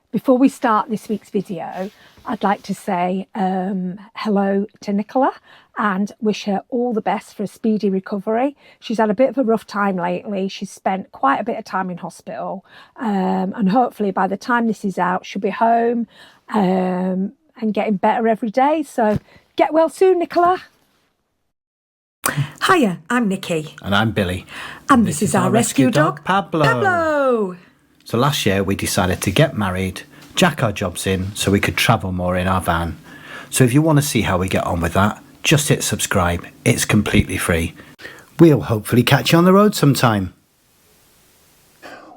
Before we start this week's video, I'd like to say hello to Nicola and wish her all the best for a speedy recovery. She's had a bit of a rough time lately. She's spent quite a bit of time in hospital, and hopefully by the time this is out, she'll be home and getting better every day. So get well soon, Nicola. Hiya, I'm Nikki. And I'm Billy. And this is our rescue dog, Pablo. Pablo. So last year we decided to get married, jack our jobs in so we could travel more in our van. So if you want to see how we get on with that, just hit subscribe. It's completely free. We'll hopefully catch you on the road sometime.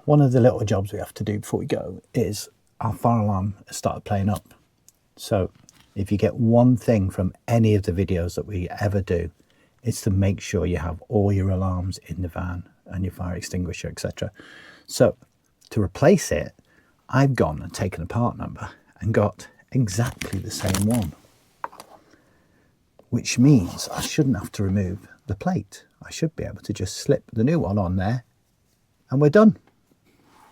One of the little jobs we have to do before we go is our fire alarm has started playing up. So if you get one thing from any of the videos that we ever do, it's to make sure you have all your alarms in the van and your fire extinguisher, etc. So to replace it, I've gone and taken a part number and got exactly the same one, which means I shouldn't have to remove the plate. I should be able to just slip the new one on there and we're done.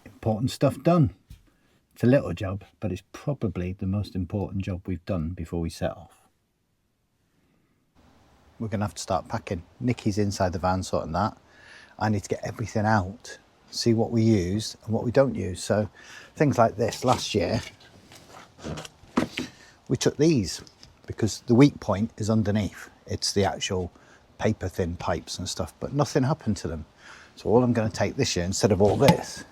Important stuff done. It's a little job, but it's probably the most important job we've done before we set off. We're going to have to start packing. Nikki's inside the van sorting that. I need to get everything out, see what we use and what we don't use. So things like this, last year we took these because the weak point is underneath. It's the actual paper thin pipes and stuff, but nothing happened to them. So all I'm going to take this year, instead of all this,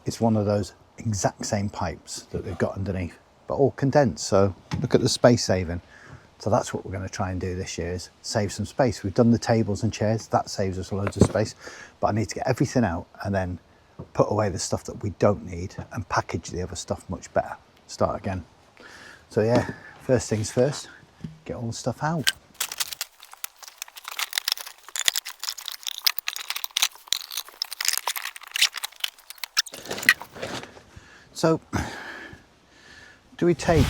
it's one of those exact same pipes that they've got underneath, but all condensed. So look at the space saving. So that's what we're going to try and do this year, is save some space. We've done the tables and chairs, that saves us loads of space, but I need to get everything out and then put away the stuff that we don't need and package the other stuff much better. Start again. So yeah, first things first, get all the stuff out. So, do we take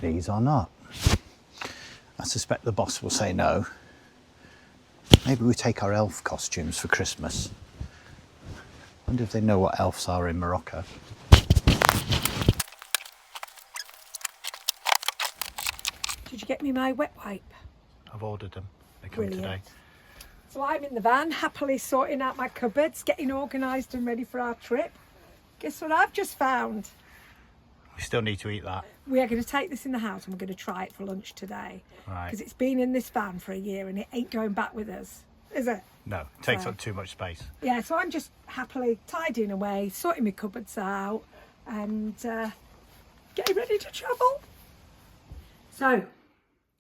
these or not? I suspect the boss will say no. Maybe we take our elf costumes for Christmas. Wonder if they know what elves are in Morocco. Did you get me my wet wipe? I've ordered them. They come today. So I'm in the van, happily sorting out my cupboards, getting organised and ready for our trip. Guess what I've just found? We still need to eat that. We are going to take this in the house and we're going to try it for lunch today. Right. Because it's been in this van for a year and it ain't going back with us, is it? No, it takes up too much space. Yeah, so I'm just happily tidying away, sorting my cupboards out and getting ready to travel. So,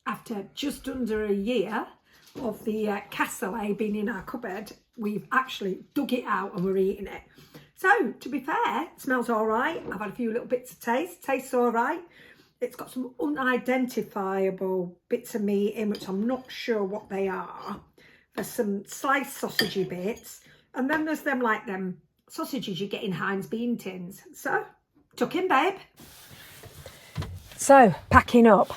after just under a year of the cassoulet being in our cupboard, we've actually dug it out and we're eating it. So, to be fair, it smells all right. I've had a few little bits of taste. Tastes all right. It's got some unidentifiable bits of meat in, which I'm not sure what they are. There's some sliced sausagey bits. And then there's them sausages you get in Heinz bean tins. So, tuck in, babe. So, packing up.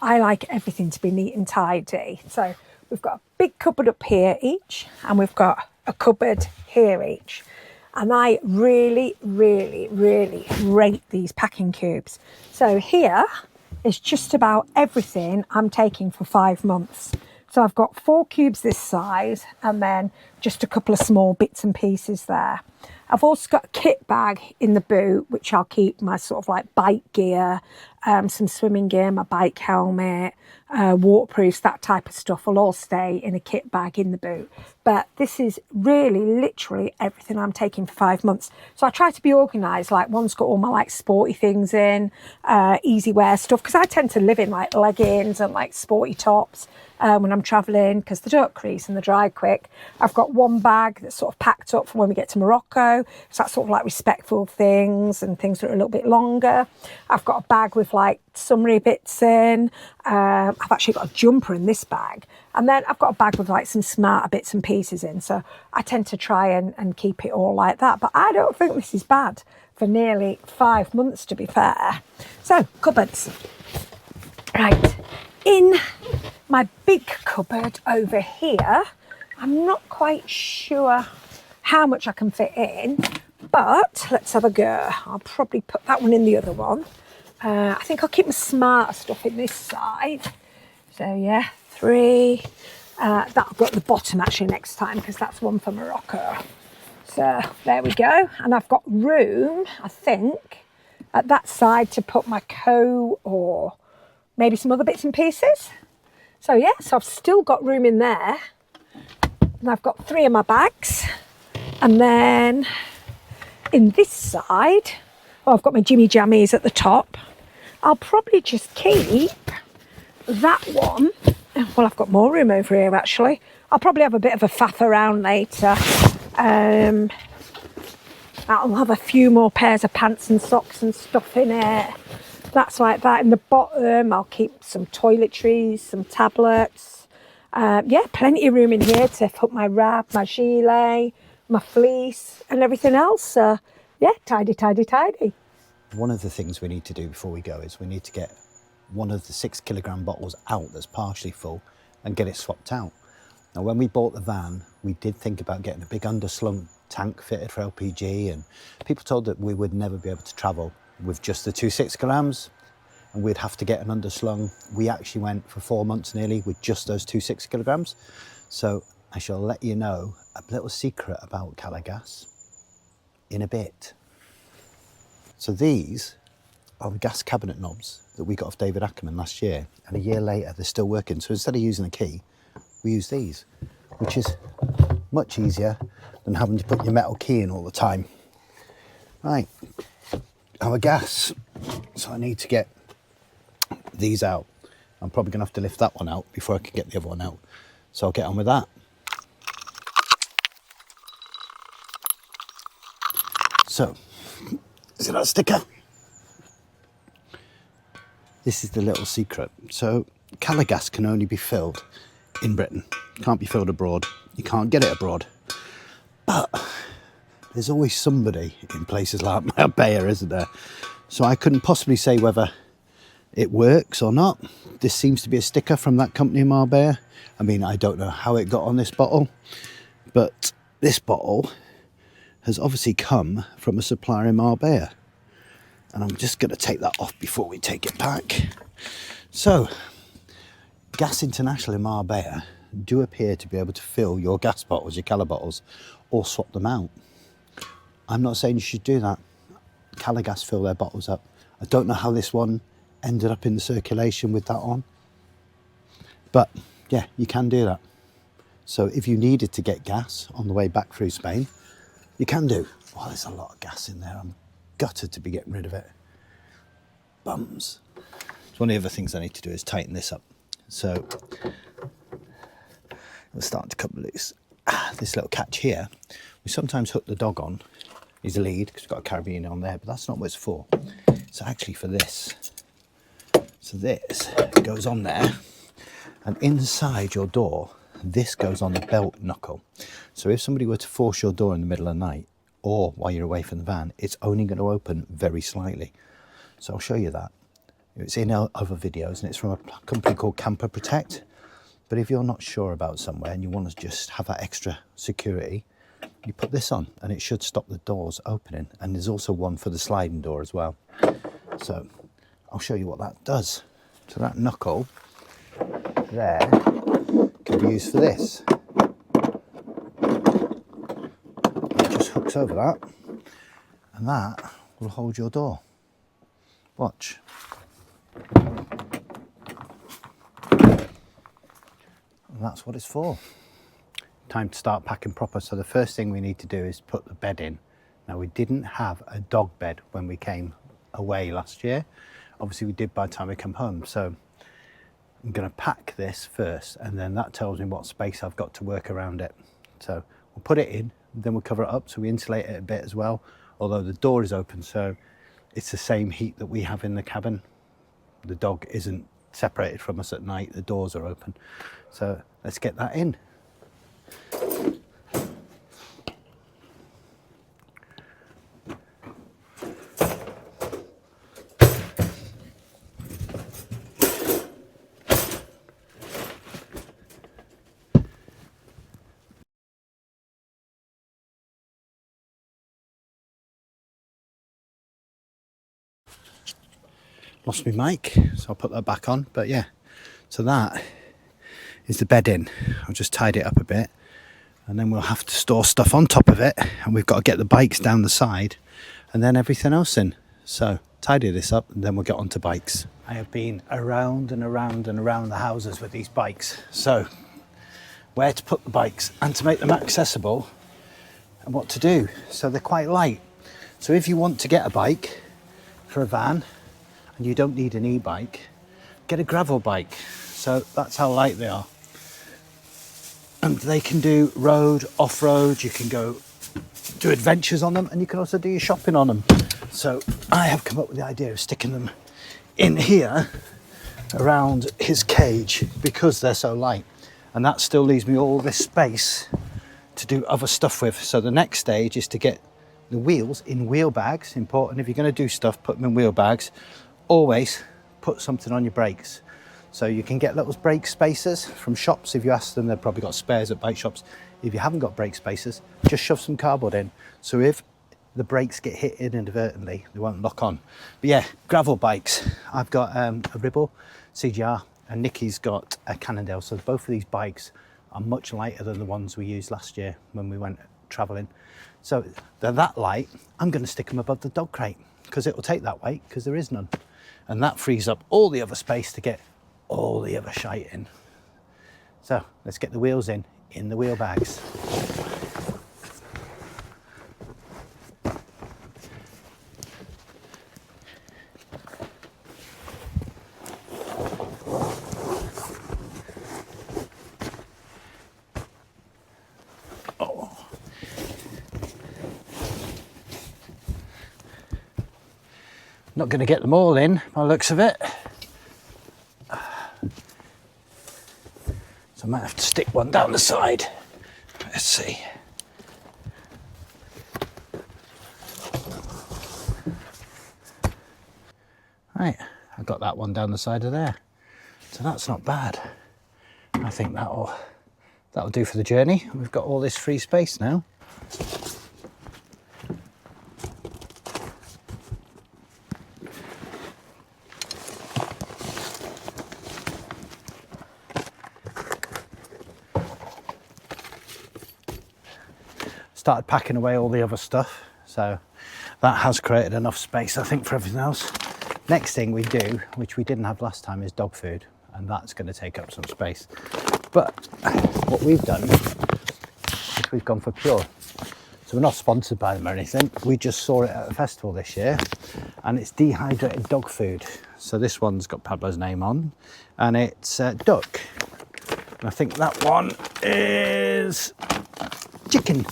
I like everything to be neat and tidy. So, we've got a big cupboard up here each. And we've got a cupboard here each. And I really, really, really rate these packing cubes. So here is just about everything I'm taking for 5 months. So I've got 4 cubes this size and then just a couple of small bits and pieces there. I've also got a kit bag in the boot, which I'll keep my sort of like bike gear, some swimming gear, my bike helmet, waterproofs, that type of stuff will all stay in a kit bag in the boot. But this is really literally everything I'm taking for 5 months. So I try to be organised, like one's got all my like sporty things in, easy wear stuff, because I tend to live in like leggings and like sporty tops when I'm travelling because they don't crease and they dry quick. I've got one bag that's sort of packed up for when we get to Morocco. So that's sort of like respectful things and things that are a little bit longer. I've got a bag with like summery bits in. I've actually got a jumper in this bag. And then I've got a bag with like some smarter bits and pieces in. So I tend to try and keep it all like that. But I don't think this is bad for nearly 5 months, to be fair. So, cupboards. Right. In my big cupboard over here, I'm not quite sure how much I can fit in, But let's have a go. I'll probably put that one in the other one. I think I'll keep my smarter stuff in this side. So yeah, 3. That'll go at the bottom actually next time, because that's one for Morocco. So there we go. And I've got room, I think, at that side to put my coat or maybe some other bits and pieces. So yeah, so I've still got room in there. And I've got 3 of my bags. And then in this side, I've got my Jimmy Jammies at the top. I'll probably just keep that one. Well, I've got more room over here actually. I'll probably have a bit of a faff around later. I'll have a few more pairs of pants and socks and stuff in it. That's like that. In the bottom, I'll keep some toiletries, some tablets. Yeah, plenty of room in here to put my wrap, my gilet, my fleece and everything else. So yeah, tidy, tidy, tidy. One of the things we need to do before we go is we need to get one of the 6 kilogram bottles out that's partially full and get it swapped out. Now, when we bought the van, we did think about getting a big underslung tank fitted for LPG, and people told that we would never be able to travel with just the 2 6 kilograms and we'd have to get an underslung. We actually went for 4 months nearly with just those 2 6 kilograms. So I shall let you know a little secret about Calagas in a bit. So these are the gas cabinet knobs that we got off David Ackerman last year, and a year later they're still working. So instead of using a key, we use these, which is much easier than having to put your metal key in all the time. Right, our gas. So I need to get these out. I'm probably gonna have to lift that one out before I can get the other one out. So I'll get on with that. So, is it that sticker? This is the little secret. So Calagas can only be filled in Britain. It can't be filled abroad. You can't get it abroad. But there's always somebody in places like Marbella, isn't there? So I couldn't possibly say whether it works or not. This seems to be a sticker from that company in Marbella. I mean, I don't know how it got on this bottle, but this bottle has obviously come from a supplier in Marbella. And I'm just going to take that off before we take it back. So, Gas International in Marbella do appear to be able to fill your gas bottles, your Cala bottles, or swap them out. I'm not saying you should do that. Calagas fill their bottles up. I don't know how this one ended up in the circulation with that on. But yeah, you can do that. So if you needed to get gas on the way back through Spain, you can do. Oh, there's a lot of gas in there. I'm gutted to be getting rid of it. Bums. So one of the other things I need to do is tighten this up. So it's starting to come loose. This little catch here, we sometimes hook the dog on, is a lead, because we've got a carabiner on there, but that's not what it's for. It's actually for this. So this goes on there, and inside your door, this goes on the belt knuckle. So if somebody were to force your door in the middle of the night, or while you're away from the van, it's only going to open very slightly. So I'll show you that. It's in our other videos, and it's from a company called Camper Protect. But if you're not sure about somewhere and you want to just have that extra security, you put this on and it should stop the doors opening. And there's also one for the sliding door as well. So I'll show you what that does. So that knuckle there can be used for this. It just hooks over that, and that will hold your door. Watch. And that's what it's for. Time to start packing proper. So the first thing we need to do is put the bed in. Now, we didn't have a dog bed when we came away last year. Obviously we did by the time we come home. So I'm going to pack this first, and then that tells me what space I've got to work around it. So we'll put it in, then we'll cover it up so we insulate it a bit as well. Although the door is open, so it's the same heat that we have in the cabin. The dog isn't separated from us at night, the doors are open. So let's get that in. lost my mic, so I'll put that back on. But yeah, so that is the bed in. I've just tied it up a bit, and then we'll have to store stuff on top of it, and we've got to get the bikes down the side and then everything else in. So tidy this up and then we'll get onto bikes. I have been around and around and around the houses with these bikes, so where to put the bikes and to make them accessible and what to do. So they're quite light, so if you want to get a bike for a van and you don't need an e-bike, get a gravel bike. So that's how light they are, and they can do road, off-road. You can go do adventures on them, and you can also do your shopping on them. So I have come up with the idea of sticking them in here around his cage because they're so light, and that still leaves me all this space to do other stuff with. So the next stage is to get the wheels in wheel bags. Important, if you're going to do stuff, put them in wheel bags. Always put something on your brakes. So you can get little brake spacers from shops. If you ask them, they've probably got spares at bike shops. If you haven't got brake spacers, just shove some cardboard in. So if the brakes get hit inadvertently, they won't lock on. But yeah, gravel bikes. I've got a Ribble CGR and Nikki's got a Cannondale. So both of these bikes are much lighter than the ones we used last year when we went travelling. So they're that light. I'm going to stick them above the dog crate because it will take that weight because there is none. And that frees up all the other space to get all the other shite in. So let's get the wheels in the wheel bags. Oh. Not going to get them all in by the looks of it. I might have to stick one down the side. Let's see. Right, I've got that one down the side of there. So that's not bad. I think that'll do for the journey. We've got all this free space now. Started packing away all the other stuff, so that has created enough space, I think, for everything else. Next thing we do, which we didn't have last time, is dog food, and that's going to take up some space. But what we've done is we've gone for Pure. So we're not sponsored by them or anything. We just saw it at a festival this year, and it's dehydrated dog food. So this one's got Pablo's name on, and it's duck. And I think that one is chicken.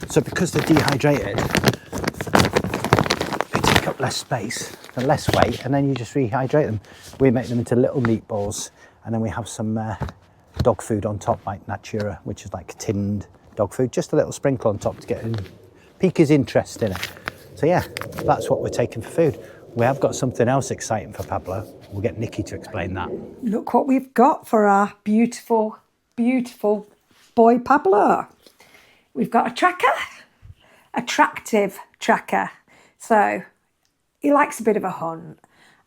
So because they're dehydrated, they take up less space, they're less weight, and then you just rehydrate them. We make them into little meatballs, and then we have some dog food on top, like Natura, which is like tinned dog food, just a little sprinkle on top to get in, pique his interest in it. So yeah, that's what we're taking for food. We have got something else exciting for Pablo. We'll get Nikki to explain that. Look what we've got for our beautiful, beautiful boy Pablo. We've got a tracker, a tractive tracker. So he likes a bit of a hunt,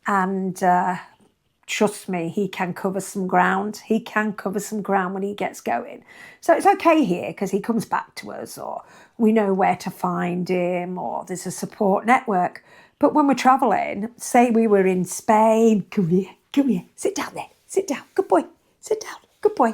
and trust me, he can cover some ground. He can cover some ground when he gets going. So it's okay here because he comes back to us, or we know where to find him, or there's a support network. But when we're travelling, say we were in Spain, come here, sit down there, sit down, good boy, sit down. Good boy.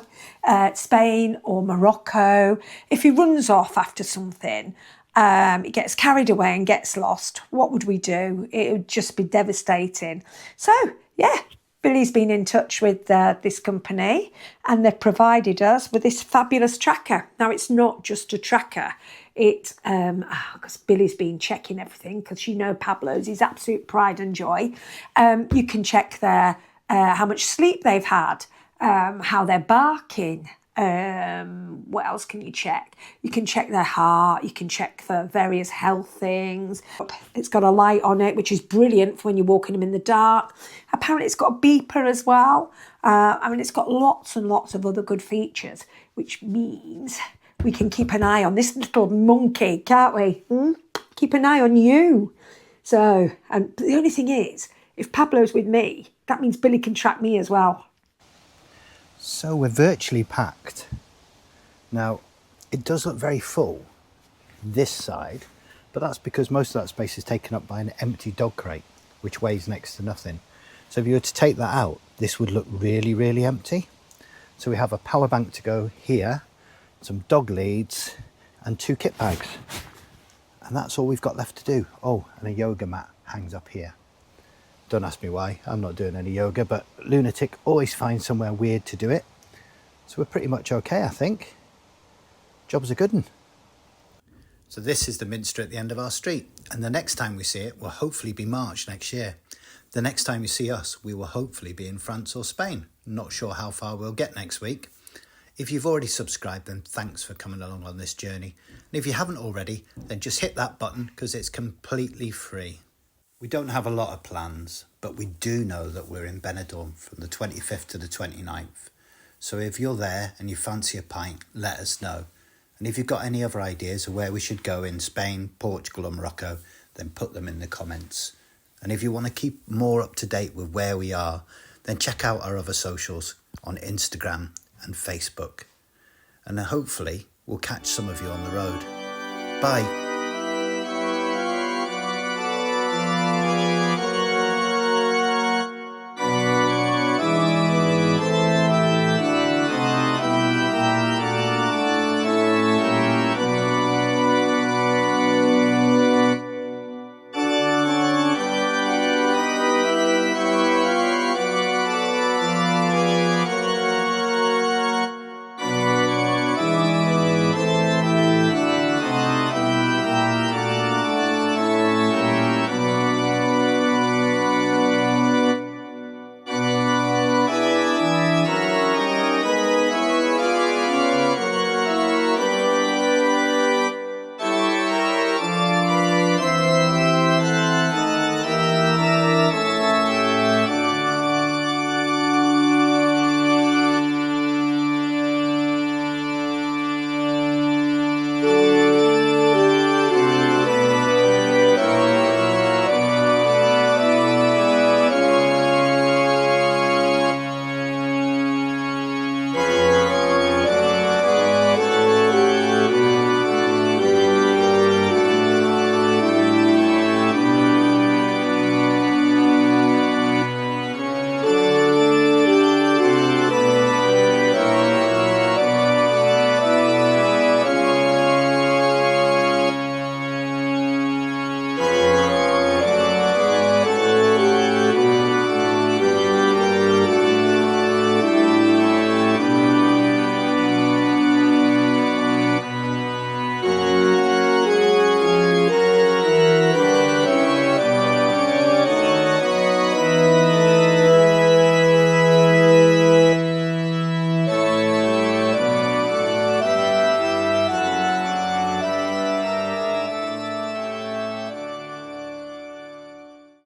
Spain or Morocco. If he runs off after something, he gets carried away and gets lost, what would we do? It would just be devastating. So, yeah, Billy's been in touch with this company, and they've provided us with this fabulous tracker. Now, it's not just a tracker. It's, because Billy's been checking everything, because you know Pablo's his absolute pride and joy. You can check their how much sleep they've had, how they're barking. What else can you check? You can check their heart. You can check for various health things. It's got a light on it, which is brilliant for when you're walking them in the dark. Apparently it's got a beeper as well. It's got lots and lots of other good features, which means we can keep an eye on this little monkey, can't we? Keep an eye on you. So, and the only thing is, if Pablo's with me, that means Billy can track me as well. So we're virtually packed. Now, it does look very full this side, but that's because most of that space is taken up by an empty dog crate, which weighs next to nothing. So if you were to take that out, this would look really, really empty. So we have a power bank to go here, some dog leads, and 2 kit bags. And that's all we've got left to do. Oh, and a yoga mat hangs up here. Don't ask me why, I'm not doing any yoga, but Lunatic always finds somewhere weird to do it. So we're pretty much okay, I think. Job's a good one. So this is the Minster at the end of our street, and the next time we see it will hopefully be March next year. The next time you see us, we will hopefully be in France or Spain. Not sure how far we'll get next week. If you've already subscribed, then thanks for coming along on this journey. And if you haven't already, then just hit that button because it's completely free. We don't have a lot of plans, but we do know that we're in Benidorm from the 25th to the 29th. So if you're there and you fancy a pint, let us know. And if you've got any other ideas of where we should go in Spain, Portugal or Morocco, then put them in the comments. And if you want to keep more up to date with where we are, then check out our other socials on Instagram and Facebook. And then hopefully we'll catch some of you on the road. Bye.